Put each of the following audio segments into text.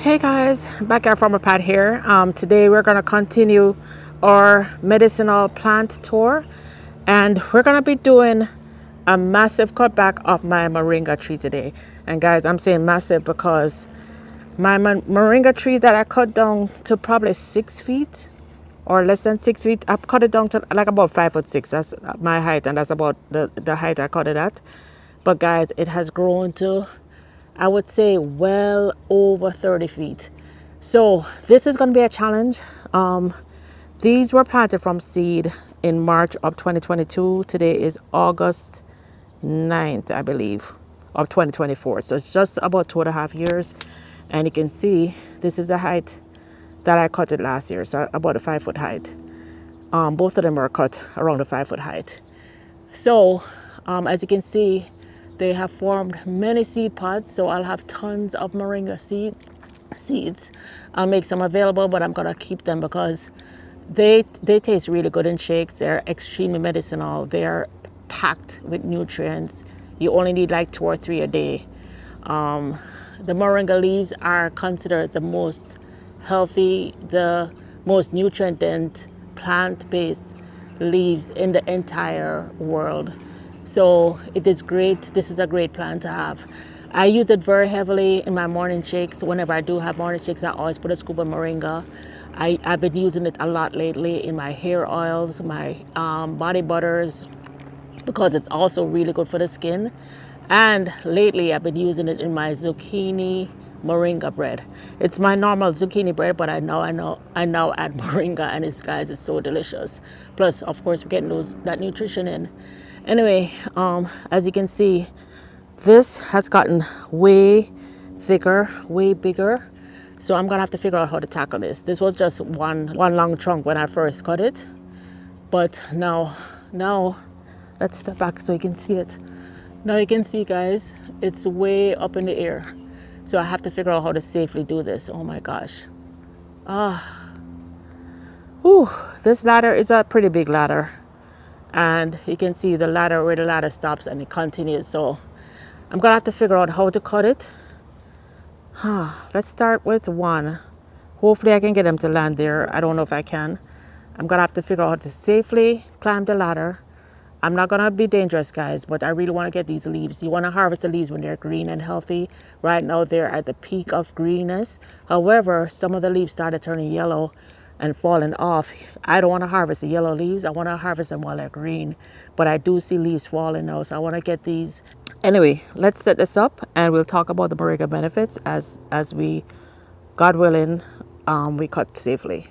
Hey guys, back at Farmer Pat here. Today we're gonna continue our medicinal plant tour, and we're gonna be doing a massive cutback of my moringa tree today. And guys, I'm saying massive because my moringa tree that I cut down to probably 6 feet or less than 6 feet, I've cut it down to like about 5'6". That's my height, and that's about the height I cut it at. But guys, it has grown to, I would say, well over 30 feet. So this is going to be a challenge. These were planted from seed in March of 2022. Today is August 9th, I believe, of 2024. So it's just about 2.5 years. And you can see this is the height that I cut it last year. So about a 5-foot height. Both of them are cut around a 5-foot height. So as you can see, they have formed many seed pods, so I'll have tons of moringa seeds. I'll make some available, but I'm gonna keep them because they taste really good in shakes. They're extremely medicinal. They're packed with nutrients. You only need like 2 or 3 a day. The moringa leaves are considered the most healthy, the most nutrient-dense plant-based leaves in the entire world. So it is great. This is a great plant to have. I use it very heavily in my morning shakes. Whenever I do have morning shakes, I always put a scoop of moringa. I've been using it a lot lately in my hair oils, my body butters, because it's also really good for the skin. And lately I've been using it in my zucchini moringa bread. It's my normal zucchini bread, but I now add moringa, and it's, guys, it's so delicious. Plus, of course, we're getting that nutrition in. Anyway, as you can see, this has gotten way thicker, way bigger. So I'm gonna have to figure out how to tackle this. This was just one long trunk when I first cut it. But now, let's step back so you can see it. Now you can see, guys, it's way up in the air. So I have to figure out how to safely do this. Oh my gosh. This ladder is a pretty big ladder. And you can see the ladder, where the ladder stops and it continues. So I'm gonna have to figure out how to cut it. Let's start with one. Hopefully I can get them to land there. I don't know if I can. I'm gonna have to figure out how to safely climb the ladder. I'm not gonna be dangerous, guys, but I really wanna get these leaves. You wanna harvest the leaves when they're green and healthy. Right now they're at the peak of greenness. However, some of the leaves started turning yellow and falling off. I don't want to harvest the yellow leaves. I want to harvest them while they're green. But I do see leaves falling now, so I want to get these. Anyway, let's set this up and we'll talk about the moringa benefits as we, God willing, we cut safely.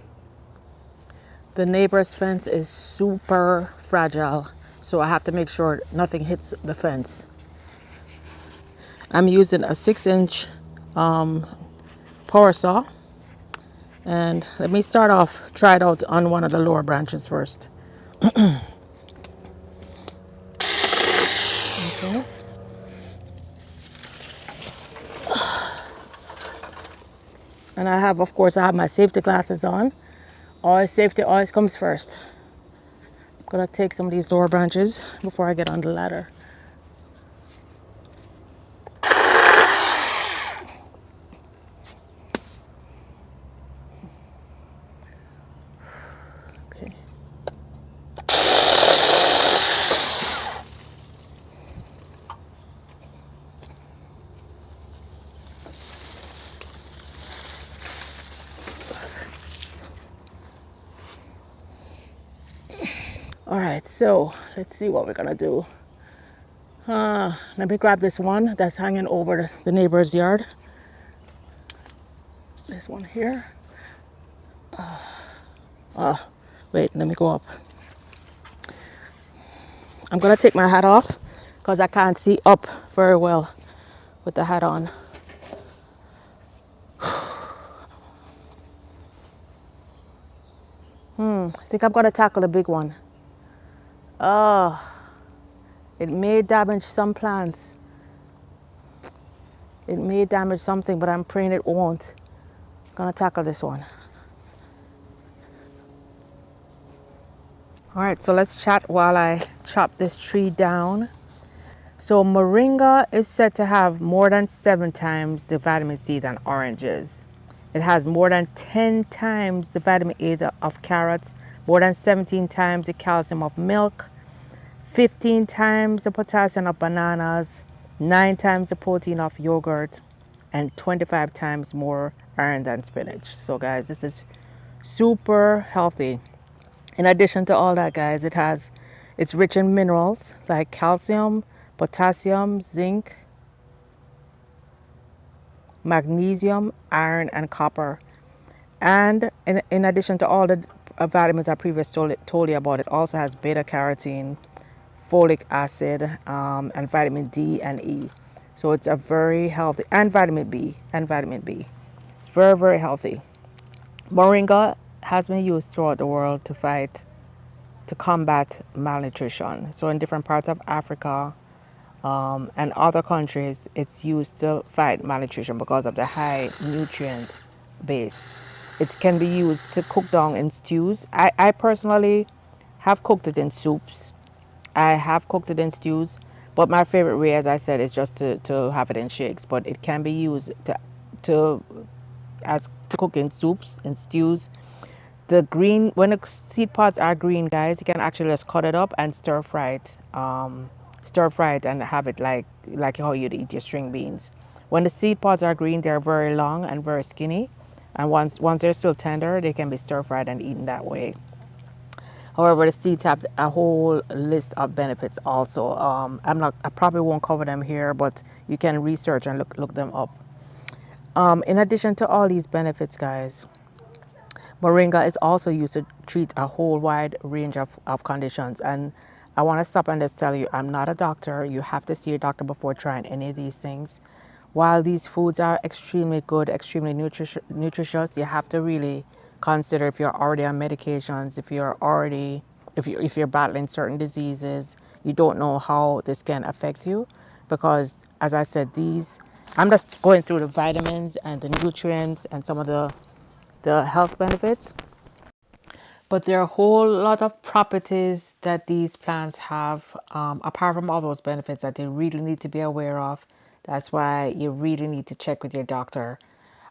The neighbor's fence is super fragile, so I have to make sure nothing hits the fence. I'm using a 6-inch power saw. And let me start off, try it out on one of the lower branches first. Okay. And I have, of course, I have my safety glasses on. Always, safety always comes first. I'm gonna take some of these lower branches before I get on the ladder. All right, so let's see what we're gonna do. Let me grab this one that's hanging over the neighbor's yard. This one here. Wait, let me go up. I'm gonna take my hat off because I can't see up very well with the hat on. I think I'm gonna tackle the big one. It may damage some plants. It may damage something, but I'm praying it won't. I'm gonna tackle this one. All right, so let's chat while I chop this tree down. So moringa is said to have more than 7 times the vitamin C than oranges. It has more than 10 times the vitamin A of carrots, more than 17 times the calcium of milk, 15 times the potassium of bananas, 9 times the protein of yogurt, and 25 times more iron than spinach. So guys, this is super healthy. In addition to all that, guys, it's rich in minerals like calcium, potassium, zinc, magnesium, iron, and copper. And in addition to all the vitamins I previously told you about, it also has beta carotene, folic acid, and vitamin D and E. So it's a very healthy, and vitamin B, and vitamin B. It's very, very healthy. Moringa has been used throughout the world to combat malnutrition. So in different parts of Africa, and other countries, it's used to fight malnutrition because of the high nutrient base. It can be used to cook down in stews. I personally have cooked it in soups. I have cooked it in stews, but my favorite way, as I said, is just to have it in shakes. But it can be used to to cook in soups and stews. The green, when the seed pods are green, guys, you can actually just cut it up and stir fry it and have it like how you'd eat your string beans. When the seed pods are green, they're very long and very skinny, and once they're still tender, they can be stir fried and eaten that way. However, the seeds have a whole list of benefits also. I probably won't cover them here, but you can research and look them up. In addition to all these benefits, guys, Moringa is also used to treat a whole wide range of conditions. And I want to stop and just tell you, I'm not a doctor. You have to see a doctor before trying any of these things. While these foods are extremely good, extremely nutritious, you have to really consider if you're already on medications, if you're battling certain diseases, you don't know how this can affect you. Because as I said, I'm just going through the vitamins and the nutrients and some of the health benefits. But there are a whole lot of properties that these plants have, apart from all those benefits that they really need to be aware of. That's why you really need to check with your doctor.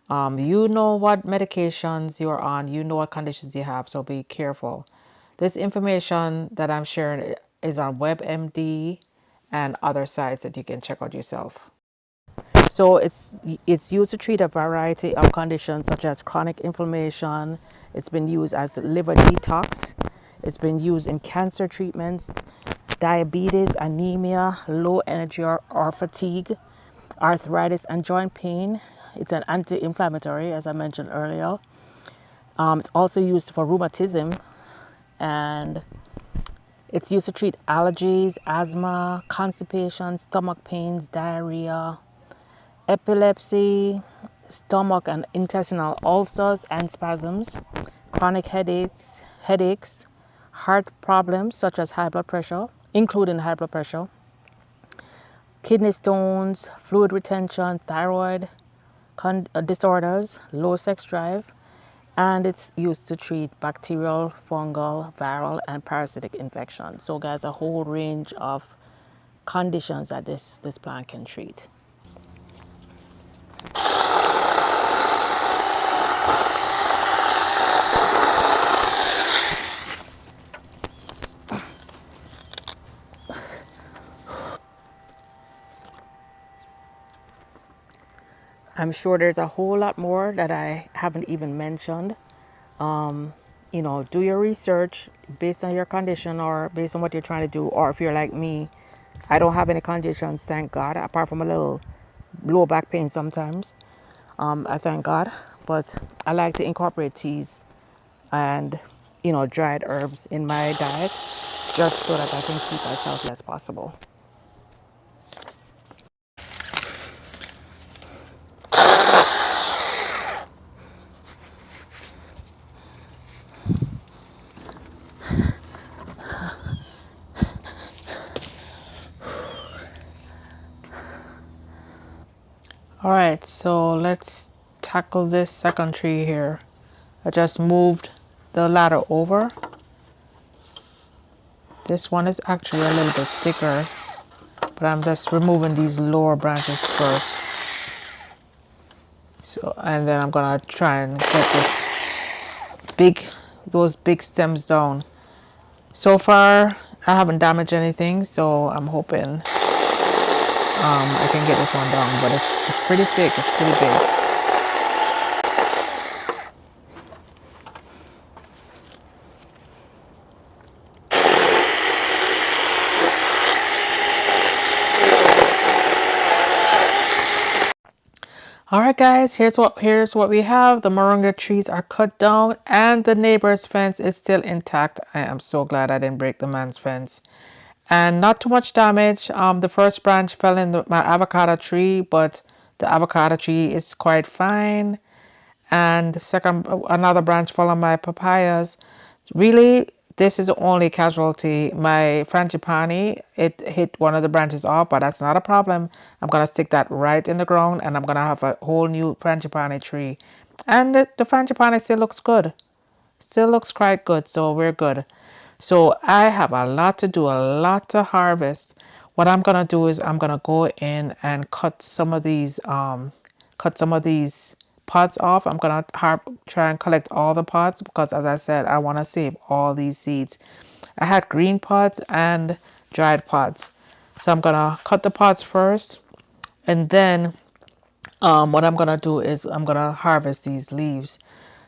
You know what medications you're on, you know what conditions you have, so be careful. This information that I'm sharing is on WebMD and other sites that you can check out yourself. So it's used to treat a variety of conditions such as chronic inflammation. It's been used as liver detox. It's been used in cancer treatments, diabetes, anemia, low energy or fatigue, arthritis and joint pain. It's an anti-inflammatory, as I mentioned earlier. It's also used for rheumatism, and it's used to treat allergies, asthma, constipation, stomach pains, diarrhea, epilepsy, stomach and intestinal ulcers and spasms, chronic headaches, heart problems such as high blood pressure, including high blood pressure, kidney stones, fluid retention, thyroid disorders, low sex drive, and it's used to treat bacterial, fungal, viral, and parasitic infections. So, guys, a whole range of conditions that this plant can treat. I'm sure there's a whole lot more that I haven't even mentioned. Do your research based on your condition or based on what you're trying to do. Or if you're like me, I don't have any conditions, thank God, apart from a little low back pain sometimes. I thank God. But I like to incorporate teas and, dried herbs in my diet just so that I can keep as healthy as possible. All right, so let's tackle this second tree here. I just moved the ladder over. This one is actually a little bit thicker, but I'm just removing these lower branches first. So, and then I'm gonna try and get big those big stems down. So far I haven't damaged anything, so I'm hoping I can get this one down, but it's pretty thick, it's pretty big. All right, guys, here's what we have. The moringa trees are cut down and the neighbor's fence is still intact. I am so glad I didn't break the man's fence. And not too much damage. The first branch fell in my avocado tree, but the avocado tree is quite fine. And the second, another branch fell on my papayas. Really, this is the only casualty. My frangipani, it hit one of the branches off, but that's not a problem. I'm gonna stick that right in the ground, and I'm gonna have a whole new frangipani tree. And the frangipani still looks good. Still looks quite good, so we're good. So I have a lot to do, a lot to harvest. What I'm gonna do is I'm gonna go in and cut some of these pods off. I'm gonna try and collect all the pods because, as I said, I want to save all these seeds. I had green pods and dried pods, so I'm gonna cut the pods first, and then what I'm gonna do is I'm gonna harvest these leaves.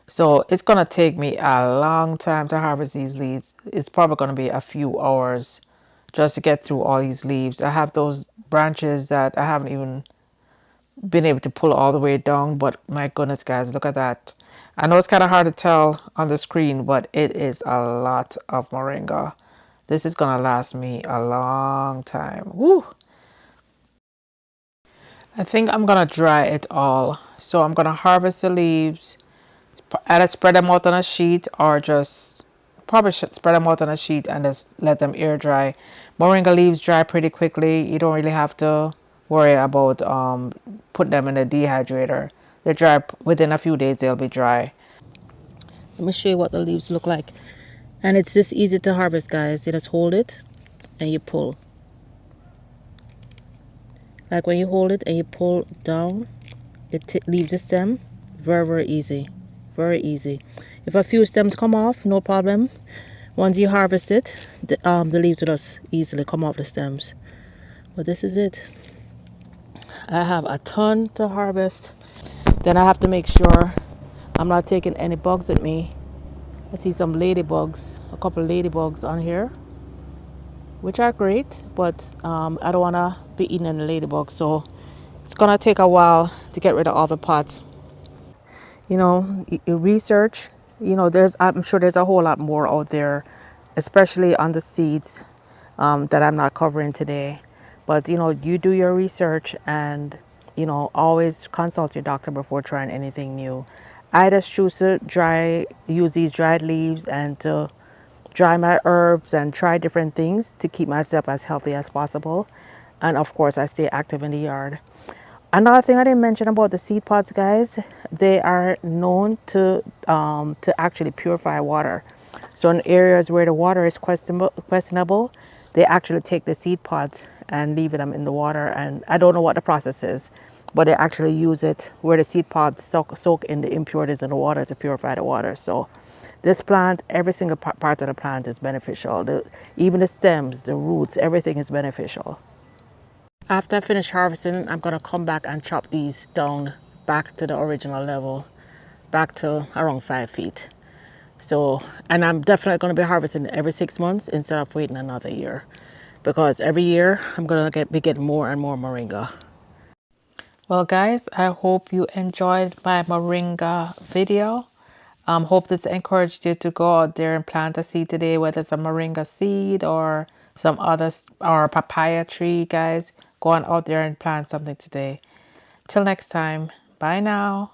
So it's gonna take me a long time to harvest these leaves. It's probably gonna be a few hours just to get through all these leaves. I have those branches that I haven't even been able to pull all the way down, but my goodness, guys, look at that. I know it's kind of hard to tell on the screen, but it is a lot of moringa. This is gonna last me a long time. Woo! I think I'm gonna dry it all. So I'm gonna harvest the leaves, either spread them out on a sheet or just probably should spread them out on a sheet and just let them air dry. Moringa leaves dry pretty quickly. You don't really have to worry about putting them in a dehydrator. They dry within a few days. They'll be dry. Let me show you what the leaves look like. And it's this easy to harvest, guys. You just hold it and you pull. Like when you hold it and you pull down, it leaves the stem. Very, very easy. Very easy. If a few stems come off, no problem. Once you harvest it, the leaves will just easily come off the stems. But this is it. I have a ton to harvest. Then I have to make sure I'm not taking any bugs with me. I see some ladybugs, a couple of ladybugs on here, which are great, but I don't want to be eating any ladybugs. So it's going to take a while to get rid of all the pots. You know, research, I'm sure there's a whole lot more out there, especially on the seeds that I'm not covering today. But, you do your research and, always consult your doctor before trying anything new. I just choose to use these dried leaves and to dry my herbs and try different things to keep myself as healthy as possible. And of course, I stay active in the yard. Another thing I didn't mention about the seed pods, guys, they are known to actually purify water. So in areas where the water is questionable, they actually take the seed pods and leave them in the water. And I don't know what the process is, but they actually use it where the seed pods soak in the impurities in the water to purify the water. So this plant, every single part of the plant is beneficial. Even the stems, the roots, everything is beneficial. After I finish harvesting, I'm going to come back and chop these down back to the original level, back to around 5 feet. So, and I'm definitely going to be harvesting every 6 months instead of waiting another year, because every year I'm going to be getting more and more moringa. Well, guys, I hope you enjoyed my moringa video. Hope this encouraged you to go out there and plant a seed today, whether it's a moringa seed or some other, or a papaya tree, guys. Go on out there and plant something today. Till next time, bye now.